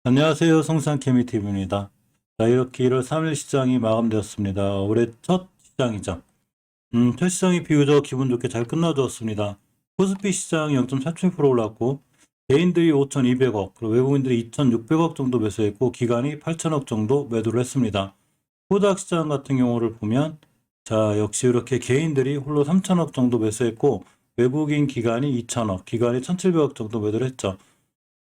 안녕하세요. 성산케미TV입니다. 자, 이렇게 1월 3일 시장이 마감되었습니다. 올해 첫 시장이죠. 첫 시장이 비교적 기분 좋게 잘 끝나주었습니다. 코스피 시장 0.47% 올랐고, 개인들이 5,200억, 그리고 외국인들이 2,600억 정도 매수했고, 기관이 8,000억 정도 매도를 했습니다. 코닥 시장 같은 경우를 보면, 자, 역시 이렇게 개인들이 홀로 3,000억 정도 매수했고, 외국인 기관이 2,000억, 기관이 1,700억 정도 매도를 했죠.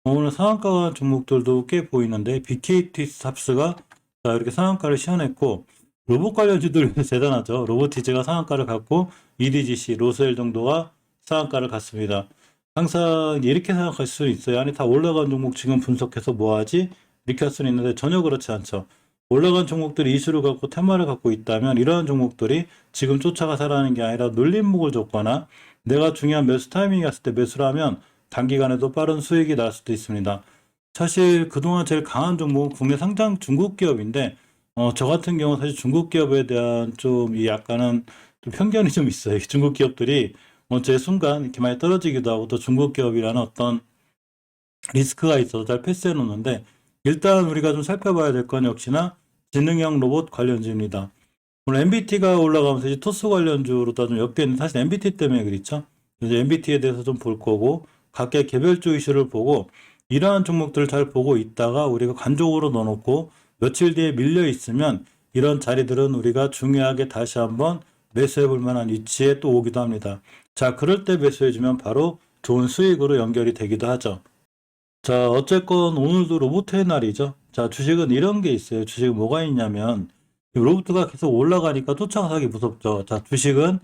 오늘 상한가 종목들도 꽤 보이는데 BKT 삽스가 자 이렇게 상한가를 시현했고 로봇 관련주들 대단하죠. 로보티즈가 상한가를 갔고 EDGC, 로스웰 정도가 상한가를 갔습니다. 항상 이렇게 생각할 수 있어요. 아니 다 올라간 종목 지금 분석해서 뭐하지? 이렇게 할 수는 있는데 전혀 그렇지 않죠. 올라간 종목들이 이슈를 갖고 테마를 갖고 있다면 이러한 종목들이 지금 쫓아가서라는 게 아니라 눌림목을 줬거나 내가 중요한 매수 타이밍이 왔을 때 매수를 하면 단기간에도 빠른 수익이 날 수도 있습니다. 사실 그동안 제일 강한 종목은 국내 상장 중국 기업인데 저 같은 경우 사실 중국 기업에 대한 좀 이 약간은 좀 편견이 좀 있어요. 중국 기업들이 제 순간 이렇게 많이 떨어지기도 하고 또 중국 기업이라는 어떤 리스크가 있어서 잘 패스해 놓는데 일단 우리가 좀 살펴봐야 될 건 역시나 지능형 로봇 관련주입니다. 오늘 MBT가 올라가면서 이제 토스 관련주로다 좀 엮여있는 사실 MBT 때문에 그렇죠. 이제 MBT에 대해서 좀 볼 거고 각계 개별주 이슈를 보고 이러한 종목들을 잘 보고 있다가 우리가 관적으로 넣어놓고 며칠 뒤에 밀려 있으면 이런 자리들은 우리가 중요하게 다시 한번 매수해 볼 만한 위치에 또 오기도 합니다. 자, 그럴 때 매수해주면 바로 좋은 수익으로 연결이 되기도 하죠. 자, 어쨌건 오늘도 로봇의 날이죠. 자, 주식은 이런 게 있어요. 주식은 뭐가 있냐면 로봇가 계속 올라가니까 쫓아가기 무섭죠. 자, 주식은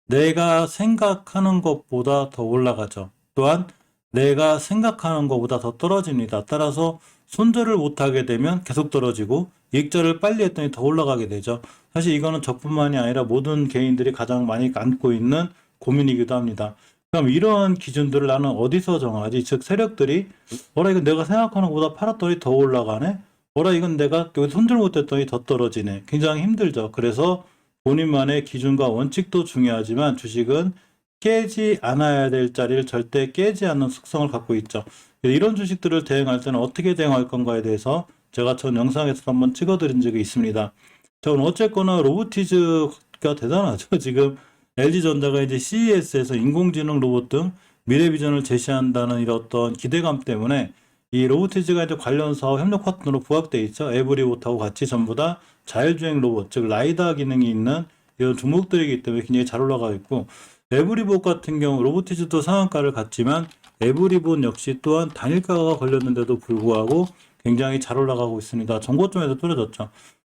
내가 생각하는 것보다 더 올라가죠. 또한 내가 생각하는 것보다 더 떨어집니다. 따라서 손절을 못하게 되면 계속 떨어지고 익절을 빨리 했더니 더 올라가게 되죠. 사실 이거는 저뿐만이 아니라 모든 개인들이 가장 많이 안고 있는 고민이기도 합니다. 그럼 이러한 기준들을 나는 어디서 정하지? 즉 세력들이 뭐라 이건 내가 생각하는 것보다 팔았더니 더 올라가네? 뭐라 이건 내가 여기 손절 못했더니 더 떨어지네. 굉장히 힘들죠. 그래서 본인만의 기준과 원칙도 중요하지만 주식은 깨지 않아야 될 자리를 절대 깨지 않는 특성을 갖고 있죠. 이런 주식들을 대응할 때는 어떻게 대응할 건가에 대해서 제가 전 영상에서 한번 찍어드린 적이 있습니다. 자, 오늘 어쨌거나 로보티즈가 대단하죠. 지금 LG전자가 이제 CES에서 인공지능 로봇 등 미래 비전을 제시한다는 이런 어떤 기대감 때문에 이 로보티즈가 이제 관련 사업 협력 파트너로 부각돼 있죠. 에브리봇하고 같이 전부 다 자율주행 로봇, 즉 라이다 기능이 있는 이런 종목들이기 때문에 굉장히 잘 올라가 있고 에브리봇 같은 경우 로보티즈도 상한가를 갔지만 에브리봇 역시 또한 단일가가 걸렸는데도 불구하고 굉장히 잘 올라가고 있습니다. 정고점에서 뚫어졌죠.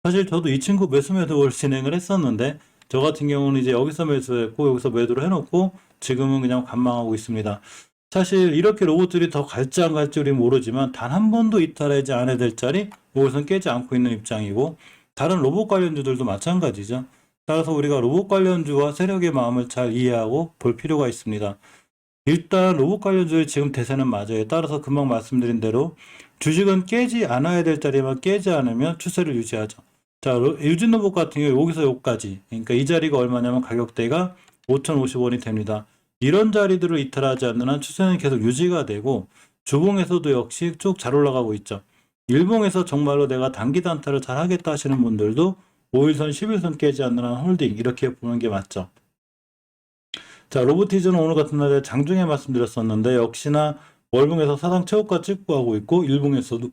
사실 저도 이 친구 매수 매도를 진행을 했었는데 저 같은 경우는 이제 여기서 매수했고 여기서 매도를 해놓고 지금은 그냥 관망하고 있습니다. 사실 이렇게 로봇들이 더 갈지 안 갈지 우리는 모르지만 단 한 번도 이탈하지 않아야 될 자리 이것은 깨지 않고 있는 입장이고 다른 로봇 관련주들도 마찬가지죠. 따라서 우리가 로봇 관련주와 세력의 마음을 잘 이해하고 볼 필요가 있습니다. 일단 로봇 관련주의 지금 대세는 맞아요. 따라서 금방 말씀드린 대로 주식은 깨지 않아야 될 자리만 깨지 않으면 추세를 유지하죠. 자, 유진로봇 같은 경우 여기서 여기까지 그러니까 이 자리가 얼마냐면 가격대가 5,050원이 됩니다. 이런 자리들을 이탈하지 않는 한 추세는 계속 유지가 되고 주봉에서도 역시 쭉 잘 올라가고 있죠. 일봉에서 정말로 내가 단기 단타를 잘 하겠다 하시는 분들도 5일선, 11선 깨지 않는 한 홀딩 이렇게 보는 게 맞죠. 자, 로보티즈는 오늘 같은 날에 장중에 말씀드렸었는데 역시나 월봉에서 사상 최고가 찍고 하고 있고 일봉에서도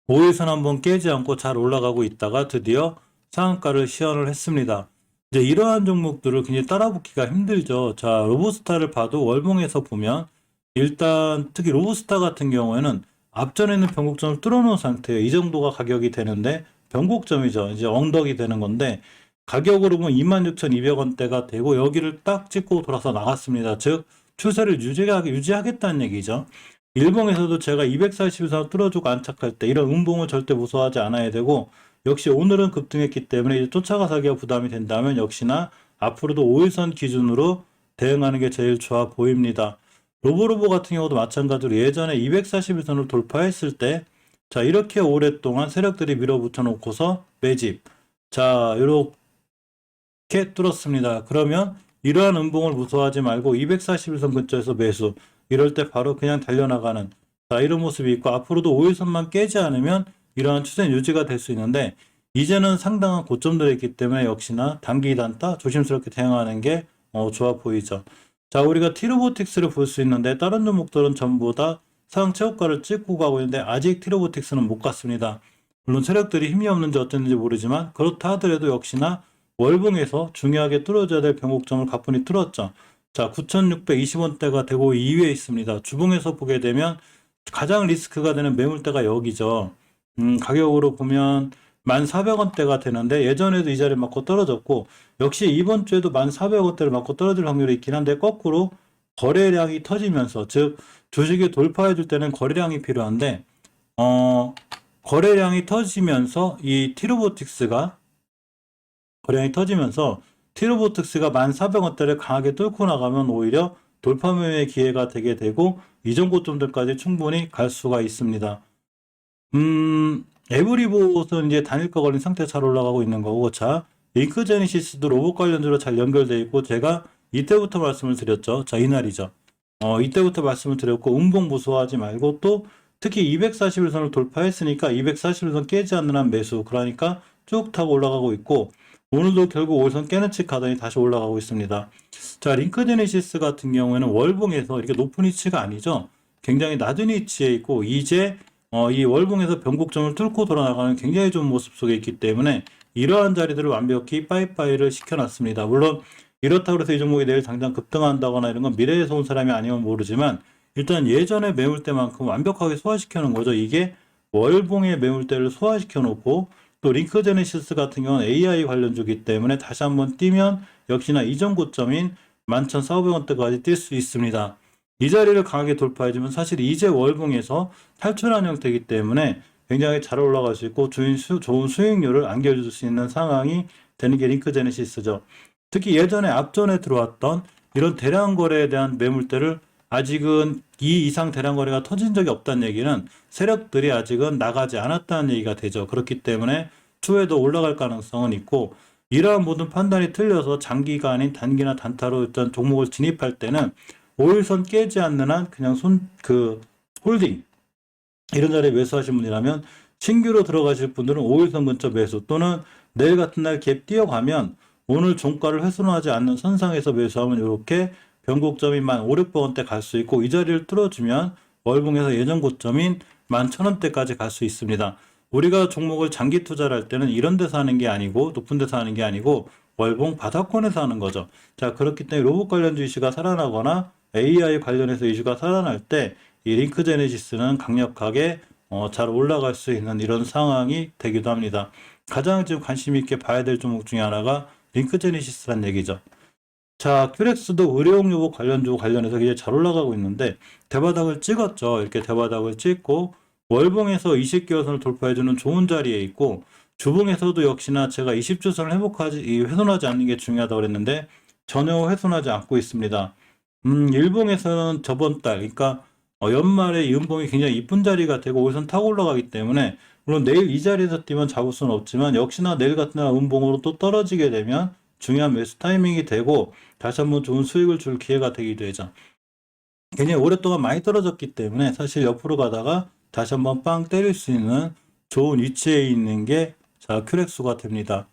5일선 한번 깨지 않고 잘 올라가고 있다가 드디어 상한가를 시연을 했습니다. 이제 이러한 종목들을 굉장히 따라붙기가 힘들죠. 자, 로보스타를 봐도 월봉에서 보면 일단 특히 로보스타 같은 경우에는 앞전에 있는 변곡점을 뚫어놓은 상태예요. 이 정도가 가격이 되는데 변곡점이죠. 이제 엉덩이 되는 건데 가격으로 보면 26,200원대가 되고 여기를 딱 찍고 돌아서 나갔습니다. 즉 추세를 유지하겠다는 얘기죠. 일봉에서도 제가 240에서 뚫어주고 안착할 때 이런 음봉을 절대 무서워하지 않아야 되고 역시 오늘은 급등했기 때문에 이제 쫓아가서 하기가 부담이 된다면 역시나 앞으로도 5일선 기준으로 대응하는 게 제일 좋아 보입니다. 로보로보 같은 경우도 마찬가지로 예전에 241선을 돌파했을 때 자 이렇게 오랫동안 세력들이 밀어붙여 놓고서 매집 자 이렇게 뚫었습니다. 그러면 이러한 음봉을 무서워하지 말고 241선 근처에서 매수 이럴 때 바로 그냥 달려나가는 자, 이런 모습이 있고 앞으로도 5일선만 깨지 않으면 이러한 추세는 유지가 될 수 있는데 이제는 상당한 고점들이 있기 때문에 역시나 단기 단타 조심스럽게 대응하는 게 좋아 보이죠. 자, 우리가 티로보틱스를 볼 수 있는데 다른 종목들은 전부 다 상황 최고가를 찍고 가고 있는데 아직 티로보틱스는 못 갔습니다. 물론 세력들이 힘이 없는지 어땠는지 모르지만 그렇다 하더라도 역시나 월봉에서 중요하게 뚫어줘야 될 변곡점을 가뿐히 뚫었죠. 자, 9,620원대가 되고 2위에 있습니다. 주봉에서 보게 되면 가장 리스크가 되는 매물대가 여기죠. 가격으로 보면 1,400원대가 되는데 예전에도 이 자리를 맞고 떨어졌고 역시 이번 주에도 1,400원대를 맞고 떨어질 확률이 있긴 한데 거꾸로 거래량이 터지면서 즉 주식이 돌파해 줄 때는 거래량이 필요한데 거래량이 터지면서 이 티로보틱스가 거래량이 터지면서 티로보틱스가 1,400원대를 강하게 뚫고 나가면 오히려 돌파 매매의 기회가 되게 되고 이전 고점들까지 충분히 갈 수가 있습니다. 에브리봇은 이제 단일가 걸린 상태 잘 올라가고 있는 거고, 자, 링크제네시스도 로봇 관련주로 잘 연결되어 있고, 제가 이때부터 말씀을 드렸죠. 자, 이날이죠. 이때부터 말씀을 드렸고, 음봉 무서워하지 말고, 또 특히 241선을 돌파했으니까 241선 깨지 않는 한 매수, 그러니까 쭉 타고 올라가고 있고, 오늘도 결국 5선 깨는 칙 가더니 다시 올라가고 있습니다. 자, 링크제네시스 같은 경우에는 월봉에서 이렇게 높은 위치가 아니죠. 굉장히 낮은 위치에 있고, 이제 이 월봉에서 변곡점을 뚫고 돌아나가는 굉장히 좋은 모습 속에 있기 때문에 이러한 자리들을 완벽히 빠이빠이를 시켜놨습니다. 물론 이렇다고 해서 이 종목이 내일 당장 급등한다거나 이런 건 미래에서 온 사람이 아니면 모르지만 일단 예전의 매물대만큼 완벽하게 소화시켜 놓은 거죠. 이게 월봉의 매물대를 소화시켜 놓고 또 링크제네시스 같은 경우는 AI 관련주기 때문에 다시 한번 뛰면 역시나 이전 고점인 11,400원대까지 뛸 수 있습니다. 이 자리를 강하게 돌파해주면 사실 이제 월봉에서 탈출한 형태이기 때문에 굉장히 잘 올라갈 수 있고 좋은 수익률을 안겨줄 수 있는 상황이 되는 게 링크제네시스죠. 특히 예전에 앞전에 들어왔던 이런 대량 거래에 대한 매물대를 아직은 이 이상 대량 거래가 터진 적이 없다는 얘기는 세력들이 아직은 나가지 않았다는 얘기가 되죠. 그렇기 때문에 추후에도 올라갈 가능성은 있고 이러한 모든 판단이 틀려서 장기가 아닌 단기나 단타로 일단 종목을 진입할 때는 5일선 깨지 않는 한 그냥 홀딩 이런 자리에 매수하신 분이라면 신규로 들어가실 분들은 5일선 근처 매수 또는 내일 같은 날 갭 뛰어가면 오늘 종가를 훼손하지 않는 선상에서 매수하면 이렇게 변곡점이 1,500원대 갈 수 있고 이 자리를 뚫어주면 월봉에서 예전 고점인 11,000원대까지 갈 수 있습니다. 우리가 종목을 장기 투자를 할 때는 이런 데서 하는 게 아니고 높은 데서 하는 게 아니고 월봉 바닥권에서 하는 거죠. 자, 그렇기 때문에 로봇 관련주 이슈가 살아나거나 AI 관련해서 이슈가 살아날 때 이 링크제네시스는 강력하게 잘 올라갈 수 있는 이런 상황이 되기도 합니다. 가장 지금 관심 있게 봐야 될 종목 중에 하나가 링크제네시스란 얘기죠. 자, 큐렉스도 의료용 로봇 관련주 관련해서 이제 잘 올라가고 있는데 대바닥을 찍었죠. 이렇게 대바닥을 찍고 월봉에서 20개선을 돌파해주는 좋은 자리에 있고 주봉에서도 역시나 제가 20주선을 훼손하지 않는 게 중요하다고 그랬는데 전혀 훼손하지 않고 있습니다. 일봉에서는 저번 달, 그러니까 연말에 이 음봉이 굉장히 이쁜 자리가 되고 오선 타고 올라가기 때문에 물론 내일 이 자리에서 뛰면 잡을 수는 없지만 역시나 내일 같은 날 음봉으로 또 떨어지게 되면 중요한 매수 타이밍이 되고 다시 한번 좋은 수익을 줄 기회가 되기도 되죠. 굉장히 오랫동안 많이 떨어졌기 때문에 사실 옆으로 가다가 다시 한번 빵 때릴 수 있는 좋은 위치에 있는 게 자, 큐렉스가 됩니다.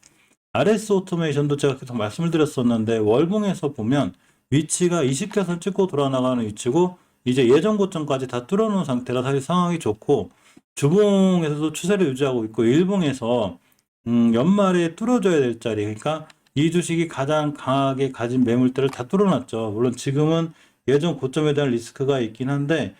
RS 오토메이션도 제가 계속 말씀을 드렸었는데 월봉에서 보면 위치가 20개선 찍고 돌아나가는 위치고 이제 예전 고점까지 다 뚫어놓은 상태라 사실 상황이 좋고 주봉에서도 추세를 유지하고 있고 일봉에서 연말에 뚫어줘야 될 자리 그러니까 이 주식이 가장 강하게 가진 매물대를 다 뚫어놨죠. 물론 지금은 예전 고점에 대한 리스크가 있긴 한데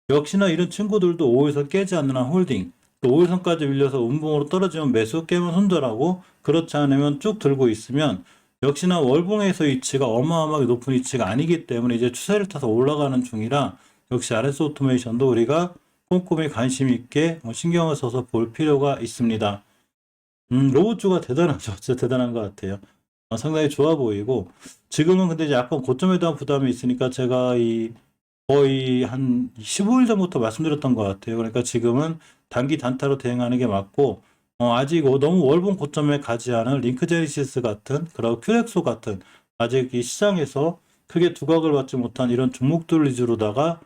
역시나 이런 친구들도 5일선 깨지 않는 한 홀딩 또 5일선까지 밀려서 음봉으로 떨어지면 매수 깨면 손절하고 그렇지 않으면 쭉 들고 있으면 역시나 월봉에서 위치가 어마어마하게 높은 위치가 아니기 때문에 이제 추세를 타서 올라가는 중이라 역시 RS 오토메이션도 우리가 꼼꼼히 관심 있게 신경을 써서 볼 필요가 있습니다. 로봇주가 대단하죠. 진짜 대단한 것 같아요. 상당히 좋아 보이고 지금은 근데 이제 약간 고점에 대한 부담이 있으니까 제가 거의 한 15일 전부터 말씀드렸던 것 같아요. 그러니까 지금은 단기 단타로 대응하는 게 맞고 아직 너무 월봉 고점에 가지 않은 링크제네시스 같은 그리고 큐렉소 같은 아직 이 시장에서 크게 두각을 받지 못한 이런 종목들 위주로다가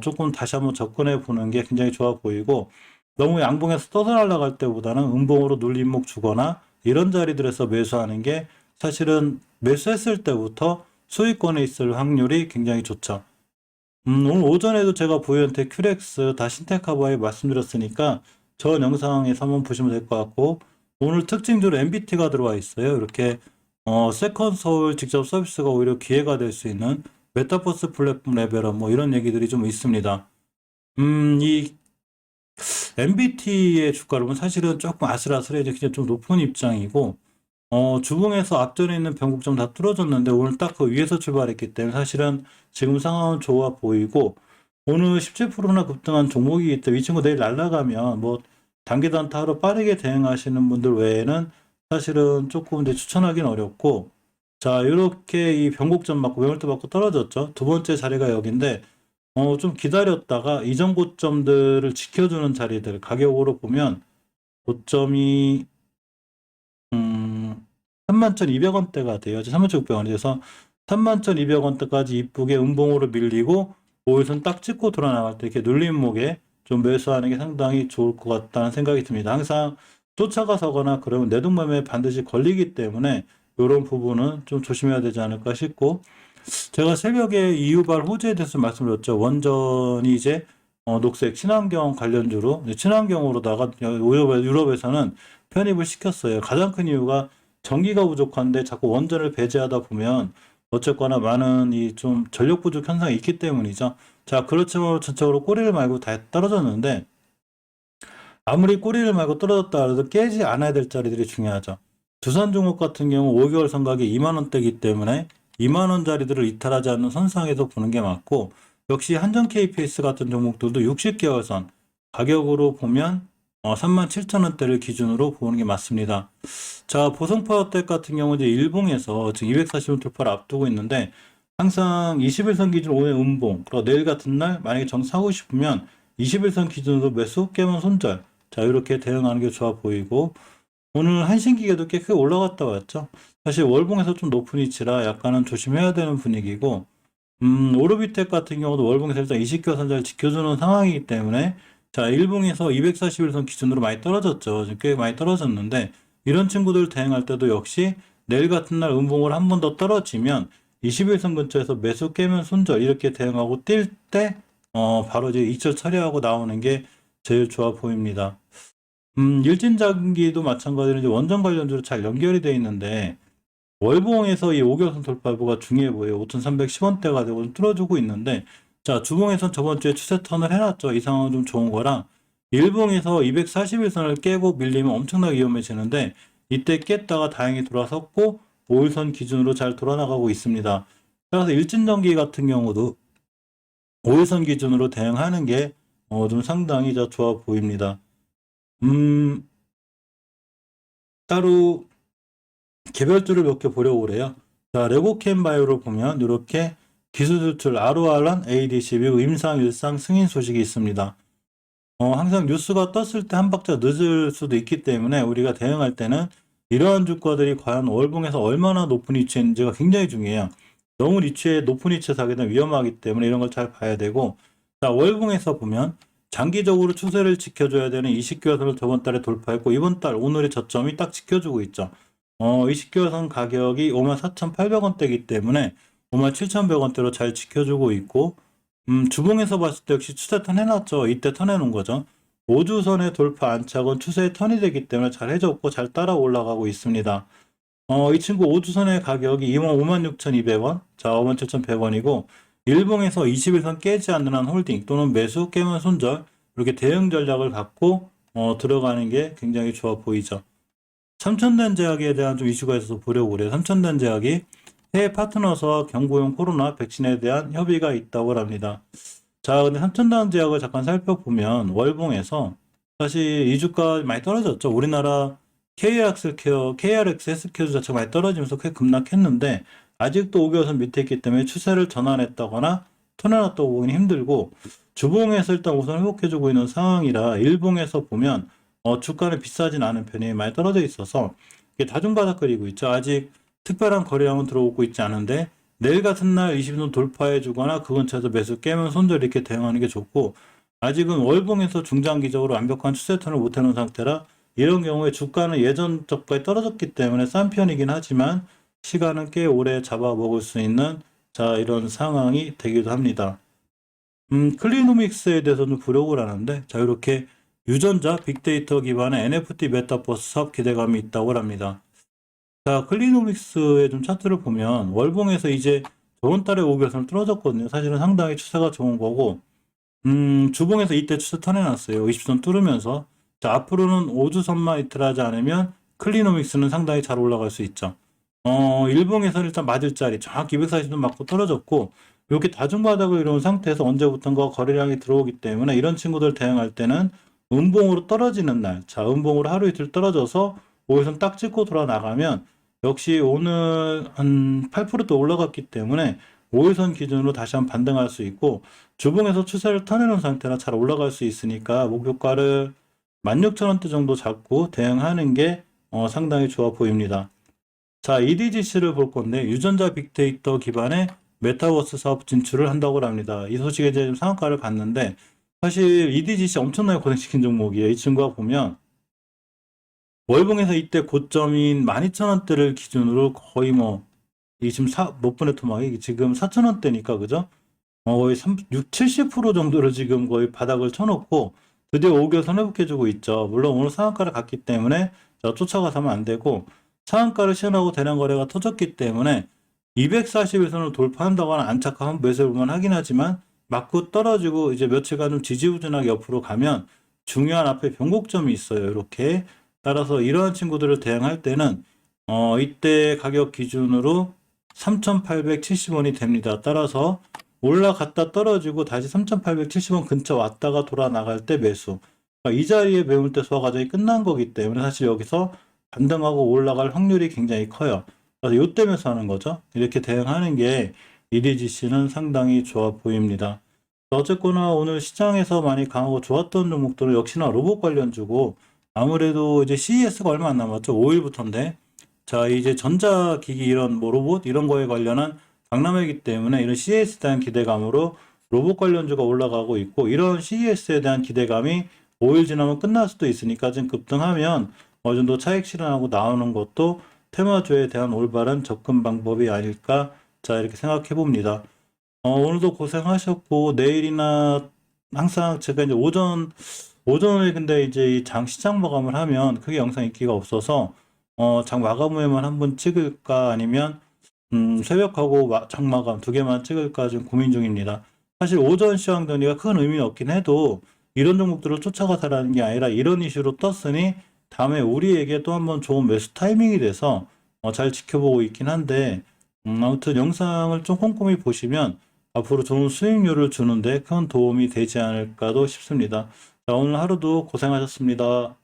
조금 다시 한번 접근해 보는 게 굉장히 좋아 보이고, 너무 양봉에서 떠서 날아갈 때보다는 음봉으로 눌림목 주거나 이런 자리들에서 매수하는 게 사실은 매수했을 때부터 수익권에 있을 확률이 굉장히 좋죠. 오늘 오전에도 제가 보유한테 큐렉스 다 신테카바에 말씀드렸으니까 전 영상에서 한번 보시면 될 것 같고, 오늘 특징적으로 MBT가 들어와 있어요. 이렇게 세컨 서울 직접 서비스가 오히려 기회가 될 수 있는 메타버스 플랫폼 레벨업 뭐 이런 얘기들이 좀 있습니다. 이 MBT의 주가를 보면 사실은 조금 아슬아슬해져 굉장히 좀 높은 입장이고, 주봉에서 앞전에 있는 변곡점 다 뚫어졌는데 오늘 딱 그 위에서 출발했기 때문에 사실은 지금 상황은 좋아 보이고, 오늘 17%나 급등한 종목이기 때문에 이 친구 내일 날아가면 뭐 단기 단타로 빠르게 대응하시는 분들 외에는 사실은 조금 이제 추천하기는 어렵고, 자, 이렇게 이 변곡점 맞고 매물대 맞고 떨어졌죠. 두 번째 자리가 여기인데, 좀 기다렸다가 이전 고점들을 지켜주는 자리들 가격으로 보면 고점이 31,200원대가 돼요. 31,600원이 돼서 31,200원대까지 이쁘게 음봉으로 밀리고 5일선 딱 찍고 돌아나갈 때 이렇게 눌림목에 좀 매수하는 게 상당히 좋을 것 같다는 생각이 듭니다. 항상 쫓아가서거나 그러면 내동매매에 반드시 걸리기 때문에 이런 부분은 좀 조심해야 되지 않을까 싶고, 제가 새벽에 이유발 호재에 대해서 말씀드렸죠. 원전이 이제 녹색 친환경 관련주로 친환경으로다가 유럽에서는 편입을 시켰어요. 가장 큰 이유가 전기가 부족한데 자꾸 원전을 배제하다 보면 어쨌거나 많은 이 좀 전력 부족 현상이 있기 때문이죠. 자, 그렇지만 전적으로 꼬리를 말고 다 떨어졌는데, 아무리 꼬리를 말고 떨어졌다 해도 깨지 않아야 될 자리들이 중요하죠. 두산중업 같은 경우 5개월 선각이 2만 원대이기 때문에 2만 원짜리들을 이탈하지 않는 선상에서 보는 게 맞고, 역시 한전 KPS 같은 종목들도 60개월 선 가격으로 보면 37,000원대를 기준으로 보는 게 맞습니다. 자, 보성파워텍 같은 경우 이제 일봉에서 지금 240원 돌파를 앞두고 있는데, 항상 21선 기준 오늘 음봉, 그리고 내일 같은 날 만약에 정 사고 싶으면 21선 기준으로 매수 깨면 손절. 자, 이렇게 대응하는 게 좋아 보이고, 오늘 한신기계도 꽤 크게 올라갔다 왔죠. 사실 월봉에서 좀 높은 위치라 약간은 조심해야 되는 분위기고, 오르비텍 같은 경우도 월봉에서 일단 20개월 선자를 지켜주는 상황이기 때문에, 자, 일봉에서 241선 기준으로 많이 떨어졌죠. 지금 꽤 많이 떨어졌는데, 이런 친구들 대응할 때도 역시 내일 같은 날 음봉을 한 번 더 떨어지면 21선 근처에서 매수 깨면 손절 이렇게 대응하고 뛸 때 바로 이제 이철 처리하고 나오는 게 제일 좋아 보입니다. 일진장기도 마찬가지로 이제 원전 관련주로 잘 연결이 되어 있는데, 월봉에서 이 5개월선 돌파부가 중요해 보여요. 5,310원대가 되고 좀 뚫어주고 있는데, 자, 주봉에선 저번 주에 추세 턴을 해놨죠. 이 상황은 좀 좋은 거라, 일봉에서 241선을 깨고 밀리면 엄청나게 위험해지는데, 이때 깼다가 다행히 돌아섰고 5일선 기준으로 잘 돌아나가고 있습니다. 따라서 일진전기 같은 경우도 5일선 기준으로 대응하는 게 좀 상당히 좋아 보입니다. 따로 개별주를 몇 개 보려고 그래요. 자, 레고캠 바이오로 보면 이렇게 기술 수출 ROR란 ADC 미국 임상 일상 승인 소식이 있습니다. 항상 뉴스가 떴을 때 한 박자 늦을 수도 있기 때문에 우리가 대응할 때는 이러한 주가들이 과연 월봉에서 얼마나 높은 위치에 있는지가 굉장히 중요해요. 너무 높은 위치에 사게 되면 위험하기 때문에 이런 걸 잘 봐야 되고, 자, 월봉에서 보면 장기적으로 추세를 지켜줘야 되는 20개월선을 저번 달에 돌파했고, 이번 달 오늘의 저점이 딱 지켜주고 있죠. 20개월선 가격이 54,800원대이기 때문에 57,100원대로 잘 지켜주고 있고, 주봉에서 봤을 때 역시 추세 턴 해놨죠. 이때 턴 해놓은 거죠. 5주선의 돌파 안착은 추세의 턴이 되기 때문에 잘 해줬고 잘 따라 올라가고 있습니다. 이 친구 5주선의 가격이 56,200원, 자, 57,100원이고, 일봉에서 21선 깨지 않는 한 홀딩 또는 매수 깨면 손절, 이렇게 대응 전략을 갖고 들어가는 게 굉장히 좋아 보이죠. 삼천단 제약에 대한 좀 이슈가 있어서 보려고 그래요. 삼천단 제약이 해외 파트너사와 경구용 코로나 백신에 대한 협의가 있다고 합니다. 자, 근데 삼천단 제약을 잠깐 살펴보면 월봉에서 사실 이 주가 많이 떨어졌죠. 우리나라 KRX 헬스케어 자체가 많이 떨어지면서 꽤 급락했는데, 아직도 5개월선 밑에 있기 때문에 추세를 전환했다거나 턴해놨다고 보기는 힘들고, 주봉에서 일단 우선 회복해주고 있는 상황이라 일봉에서 보면 주가는 비싸진 않은 편이 많이 떨어져 있어서 이게 다중바닥거리고 있죠. 아직 특별한 거래량은 들어오고 있지 않은데 내일 같은 날 20선 돌파해 주거나 그 근처에서 매수 깨면 손절 이렇게 대응하는 게 좋고, 아직은 월봉에서 중장기적으로 완벽한 추세 턴을 못 해놓은 상태라 이런 경우에 주가는 예전 저가에 떨어졌기 때문에 싼 편이긴 하지만 시간은 꽤 오래 잡아먹을 수 있는 이런 상황이 되기도 합니다. 클리노믹스에 대해서는 부록을 하는데, 이렇게 유전자 빅데이터 기반의 NFT 메타버스 사업 기대감이 있다고 합니다. 클리노믹스의 좀 차트를 보면 월봉에서 이제 저번 달에 5개선을 뚫어졌거든요. 사실은 상당히 추세가 좋은 거고, 주봉에서 이때 추세 턴해놨어요. 20선 뚫으면서. 앞으로는 5주선만 이틀하지 않으면 클리노믹스는 상당히 잘 올라갈 수 있죠. 일봉에서는 일단 맞을 자리 정확히 240도 맞고 떨어졌고, 이렇게 다중바닥을 이룬 상태에서 언제부턴가 거래량이 들어오기 때문에 이런 친구들 대응할 때는 음봉으로 떨어지는 날, 음봉으로 하루 이틀 떨어져서 5일선 딱 찍고 돌아 나가면 역시 오늘 한 8%도 올라갔기 때문에 5일선 기준으로 다시 한번 반등할 수 있고, 주봉에서 추세를 턴해놓은 상태라 잘 올라갈 수 있으니까 목표가를 16,000원대 정도 잡고 대응하는 게 상당히 좋아 보입니다. EDGC를 볼 건데, 유전자 빅데이터 기반의 메타버스 사업 진출을 한다고 합니다. 이 소식에 이제 좀 상한가를 갔는데, 사실 EDGC 엄청나게 고생시킨 종목이에요. 이 친구가 보면 월봉에서 이때 고점인 12,000원대를 기준으로 거의 이 지금 몇 분의 토막이 지금 4,000원대니까, 그죠? 거의 70% 정도를 지금 거의 바닥을 쳐놓고 드디어 5개선 회복해주고 있죠. 물론 오늘 상한가를 갔기 때문에 쫓아가서 하면 안 되고, 상한가를 시연하고 대량 거래가 터졌기 때문에 240에선을 돌파한다거나 안착하면 매수를 보면 하긴 하지만, 맞고 떨어지고 이제 며칠간 좀 지지부진하게 옆으로 가면 중요한 앞에 변곡점이 있어요. 이렇게. 따라서 이러한 친구들을 대응할 때는 이때 가격 기준으로 3,870원이 됩니다. 따라서 올라갔다 떨어지고 다시 3,870원 근처 왔다가 돌아 나갈 때 매수. 그러니까 이 자리에 매물대 소화 과정이 끝난 거기 때문에 사실 여기서 반등하고 올라갈 확률이 굉장히 커요. 그래서 이때 매수하는 거죠. 이렇게 대응하는 게 EDGC는 상당히 좋아 보입니다. 어쨌거나 오늘 시장에서 많이 강하고 좋았던 종목들은 역시나 로봇 관련주고, 아무래도 이제 CES가 얼마 안 남았죠. 5일부터인데. 이제 전자기기 이런 로봇 이런 거에 관련한 박람회이기 때문에 이런 CES에 대한 기대감으로 로봇 관련주가 올라가고 있고, 이런 CES에 대한 기대감이 5일 지나면 끝날 수도 있으니까 지금 급등하면 어느 정도 차익 실현하고 나오는 것도 테마주에 대한 올바른 접근 방법이 아닐까, 이렇게 생각해 봅니다. 오늘도 고생하셨고, 내일이나 항상 제가 이제 오전에 근데 이제 이 장 시장 마감을 하면 크게 영상 인기가 없어서 장 마감 후에만 한번 찍을까, 아니면 새벽하고 장 마감 두 개만 찍을까 지금 고민 중입니다. 사실 오전 시황 정리가 큰 의미는 없긴 해도 이런 종목들을 쫓아가서라는 게 아니라 이런 이슈로 떴으니 다음에 우리에게 또 한번 좋은 매수 타이밍이 돼서 잘 지켜보고 있긴 한데, 아무튼 영상을 좀 꼼꼼히 보시면 앞으로 좋은 수익률을 주는데 큰 도움이 되지 않을까도 싶습니다. 오늘 하루도 고생하셨습니다.